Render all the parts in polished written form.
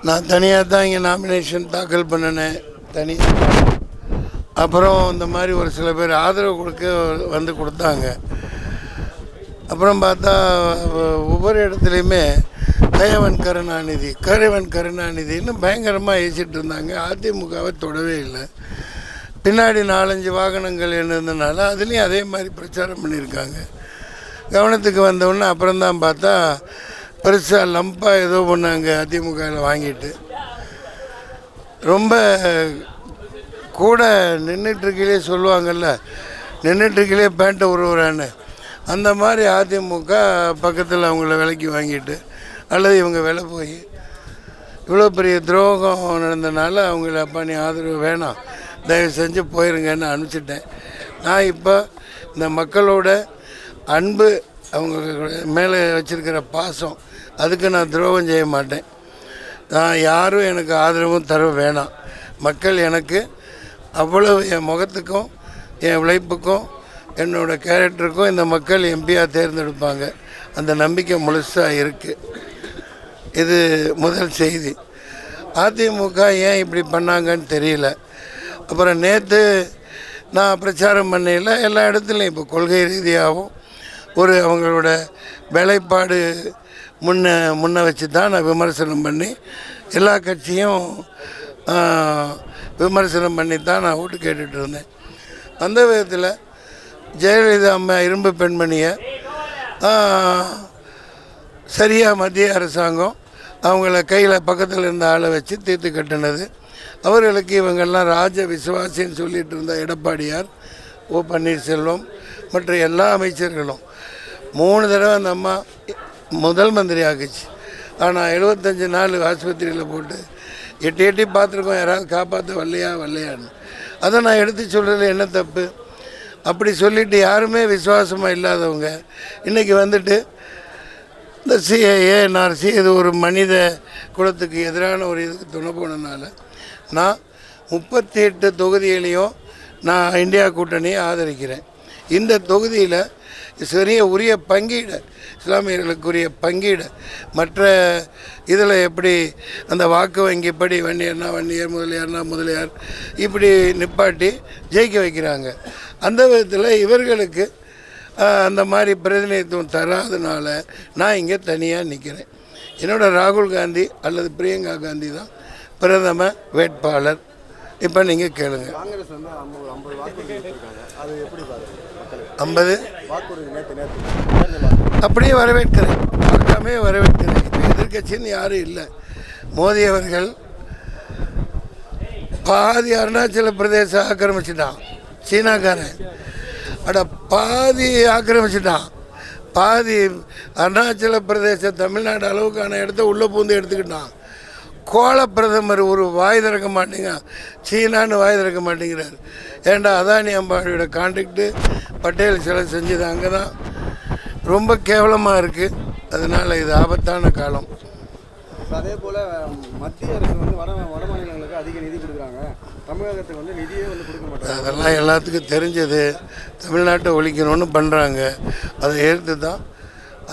நான் தனியாக தான் இங்கே நாமினேஷன் தாக்கல் பண்ணினேன் தனியாக. அப்புறம் இந்த மாதிரி ஒரு சில பேர் ஆதரவு வந்து கொடுத்தாங்க. அப்புறம் பார்த்தா ஒவ்வொரு இடத்துலையுமே கயவன் கருணாநிதின்னு பயங்கரமாக ஏசிட்டு இருந்தாங்க. அதிமுகவை தொடவே இல்லை. பின்னாடி 4-5 வாகனங்கள் இருந்ததுனால அதுலேயும் அதே மாதிரி பிரச்சாரம் பண்ணியிருக்காங்க. கவனத்துக்கு வந்தவுடனே அப்புறம்தான் பார்த்தா பெருசாக லம்பாக ஏதோ பண்ணாங்க அதிமுகவில் வாங்கிட்டு. ரொம்ப கூட நின்றுட்டுருக்கையிலே சொல்லுவாங்கள்ல, நின்றுட்டுருக்கையிலே பேண்ட்டை உருவுறான்னு, அந்த மாதிரி அதிமுக பக்கத்தில் அவங்கள விலைக்கு வாங்கிட்டு அல்லது இவங்க விலை போய் இவ்வளோ பெரிய துரோகம் நடந்தனால அவங்கள அப்பா நீ ஆதரவு வேணாம், தயவு செஞ்சு போயிருங்கன்னு அனுப்பிச்சிட்டேன். நான் இப்போ இந்த மக்களோட அன்பு, அவங்க மேலே வச்சுருக்கிற பாசம், அதுக்கு நான் துரோகம் செய்ய மாட்டேன். நான் யாரும் எனக்கு ஆதரவும் தர வேணாம். மக்கள் எனக்கு அவ்வளவு என் முகத்துக்கும் என் உழைப்புக்கும் என்னோடய கேரக்டருக்கும் இந்த மக்கள் எம்பியாக தேர்ந்தெடுப்பாங்க. அந்த நம்பிக்கை முழுசாக இருக்குது. இது முதல் செய்தி. அதிமுக ஏன் இப்படி பண்ணாங்கன்னு தெரியல. அப்புறம் நேற்று நான் பிரச்சாரம் பண்ணையில் எல்லா இடத்துலையும் இப்போ கொள்கை ரீதியாகவும் அவங்களோட வேலைப்பாடு முன்ன வச்சு தான் நான் விமர்சனம் பண்ணி எல்லா கட்சியும் விமர்சனம் பண்ணி தான் நான் ஓட்டு கேட்டுட்டு இருந்தேன். அந்த விதத்தில் ஜெயலலிதா அம்மா இரும்பு பெண்மணியை சரியாக மத்திய அரசாங்கம் அவங்கள கையில் பக்கத்தில் இருந்த ஆளை வச்சு தீர்த்து கட்டினது. அவர்களுக்கு இவங்கெல்லாம் ராஜ விசுவாசின்னு சொல்லிகிட்டு இருந்த எடப்பாடியார், ஓ பன்னீர்செல்வம் மற்ற எல்லா அமைச்சர்களும் 3 தடவை அந்த அம்மா முதல் மந்திரி ஆகிச்சு. ஆனால் 75 நாள் ஆஸ்பத்திரியில் போட்டு எட்டி பார்த்துருக்கோம், யாராவது காப்பாற்ற வரலையான்னு. அதை நான் எடுத்து சொல்கிறதுல என்ன தப்பு? அப்படி சொல்லிவிட்டு யாருமே விசுவாசமாக இல்லாதவங்க இன்றைக்கி வந்துட்டு இந்த சிஏஏ என்ஆர்சி இது ஒரு மனித குலத்துக்கு எதிரான ஒரு இதுக்கு துணை போனதுனால நான் 38 தொகுதிகளையும் நான் இந்தியா கூட்டணியை ஆதரிக்கிறேன். இந்த தொகுதியில் உரிய பங்கீடு, இஸ்லாமியர்களுக்குரிய பங்கீடு, மற்ற இதில் எப்படி அந்த வாக்கு வங்கிப்படி வன்னியர் முதலியார் இப்படி நிப்பாட்டி ஜெயிக்க வைக்கிறாங்க. அந்த விதத்தில் இவர்களுக்கு அந்த மாதிரி பிரதிநிதித்துவம் தராதனால நான் இங்கே தனியாக நிற்கிறேன். என்னோடய ராகுல் காந்தி அல்லது பிரியங்கா காந்தி தான் பிரதம வேட்பாளர். இப்போ நீங்கள் கேளுங்க. 50 அப்படியே வரவேற்கிறேன், பார்க்காமே வரவேற்கிறேன். இப்போ எதிர்கட்சின்னு யாரும் இல்லை. மோடி அவர்கள் பாதி அருணாச்சல பிரதேசம் ஆக்கிரமிச்சிட்டான் சீனாக்காரன். பாதி ஆக்கிரமிச்சிட்டான். பாதி அருணாச்சல பிரதேச தமிழ்நாடு அளவுக்கான இடத்த உள்ளே பூந்து எடுத்துக்கிட்டான். கோல பிரதமர் ஒரு வாய் திறக்க மாட்டேங்க, சீனான்னு வாய் திறக்க மாட்டேங்கிறார். ஏண்டா அதானி அம்பானியோட கான்ட்ராக்டு பட்டேல் சிலை செஞ்சது அங்கே தான். ரொம்ப கேவலமாக இருக்குது. அதனால் இது ஆபத்தான காலம். அதே போல் மத்திய அரசு வந்து வட மாநிலங்களுக்கு அதிக நிதி கொடுக்குறாங்க, தமிழகத்துக்கு வந்து நிதியே வந்து கொடுக்க மாட்டாங்க. அதெல்லாம் எல்லாத்துக்கும் தெரிஞ்சது. தமிழ்நாட்டை ஒழிக்கணும்னு பண்ணுறாங்க. அதை எதிர்த்து தான்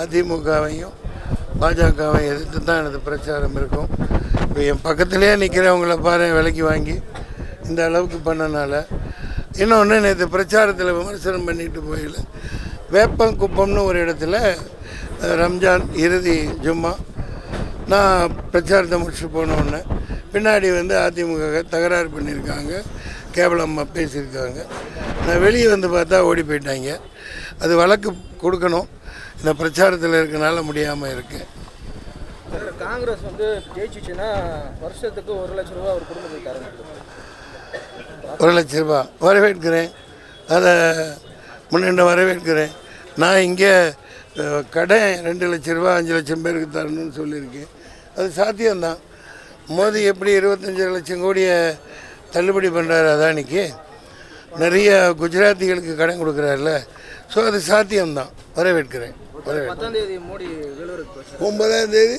அதிமுகவையும் பாஜகவையும் எதிர்த்து தான் எனது பிரச்சாரம் இருக்கும். இப்போ என் பக்கத்துலேயே நிற்கிறவங்கள பாரு விலைக்கு வாங்கி இந்த அளவுக்கு பண்ணனால. இன்னொன்று நேற்று பிரச்சாரத்தில் விமர்சனம் பண்ணிட்டு போயில வேப்பங்குப்பம்னு ஒரு இடத்துல ரம்ஜான் இறுதி ஜும்மா நான் பிரச்சாரத்தை முடிச்சுட்டு போனோடனே பின்னாடி வந்து அதிமுக தகராறு பண்ணியிருக்காங்க, கேவலம்மா பேசியிருக்காங்க. நான் வெளியே வந்து பார்த்தா ஓடி போயிட்டாங்க. அது வழக்கு கொடுக்கணும், இந்த பிரச்சாரத்தில் இருக்கனால முடியாமல் இருக்கு. காங்கிரஸ் வந்து ஜெயிச்சுச்சுன்னா வருஷத்துக்கு 1 லட்ச ரூபா ஒரு குடும்பத்துக்கு தரணும். 1 லட்ச ரூபா வரவேற்கிறேன், அதை முன்னின்று வரவேற்கிறேன். நான் இங்கே கடை 2 லட்ச ரூபா 5 லட்சம் பேருக்கு தரணும்னு சொல்லியிருக்கேன். அது சாத்தியம்தான். மோடி எப்படி 25 லட்சம் கோடியை தள்ளுபடி பண்ணுறாரு அதானிக்கு, நிறைய குஜராத்திகளுக்கு கடன் கொடுக்குறாருல. ஸோ அது சாத்தியம்தான், வரவேற்கிறேன். 9ஆம் தேதி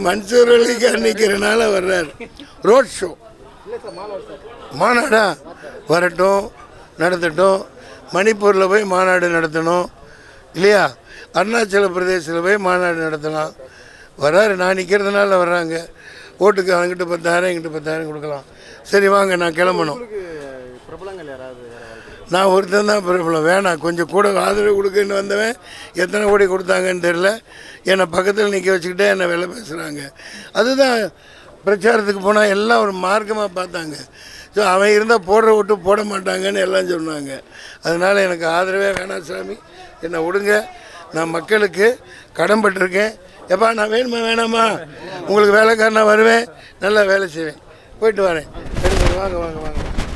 மன்சூர் அலிகான் நிற்கிறனால வர்றார். ரோட் ஷோ மாநாடா வரட்டும், நடத்தட்டும். மணிப்பூரில் போய் மாநாடு நடத்தணும் இல்லையா? அருணாச்சல பிரதேசத்தில் போய் மாநாடு நடத்தலாம். வராரு, நான் நிற்கிறதுனால வர்றாங்க. ஓட்டுக்கு அங்கிட்டு 10,000 இங்கிட்டு 10,000 கொடுக்கலாம். சரி வாங்க, நான் கிளம்பணும். உங்களுக்கு பிரபலங்கள் யாராவது வேற வாய்ப்பு? நான் ஒருத்தன் தான் பிரபலம். வேணாம், கொஞ்சம் கூட ஆதரவு கொடுக்குன்னு வந்தவன் எத்தனை கோடி கொடுத்தாங்கன்னு தெரில. என்னை பக்கத்தில் நிற்க வச்சுக்கிட்டே என்னை வேலை பேசுகிறாங்க. அதுதான் பிரச்சாரத்துக்கு போனால் எல்லாம் ஒரு மார்க்கமாக பார்த்தாங்க. ஸோ அவன் இருந்தால் போடுற ஓட்டு போட மாட்டாங்கன்னு எல்லாம் சொன்னாங்க. அதனால் எனக்கு ஆதரவே வேணாம் சாமி, என்னை விடுங்க. நான் மக்களுக்கு கடன்பட்டிருக்கேன். எப்பா நான் வேணுமா வேணாமா, உங்களுக்கு வேலைக்காரனா வருவேன், நல்லா வேலை செய்வேன், போயிட்டு வரேன். வாங்க வாங்க வாங்க.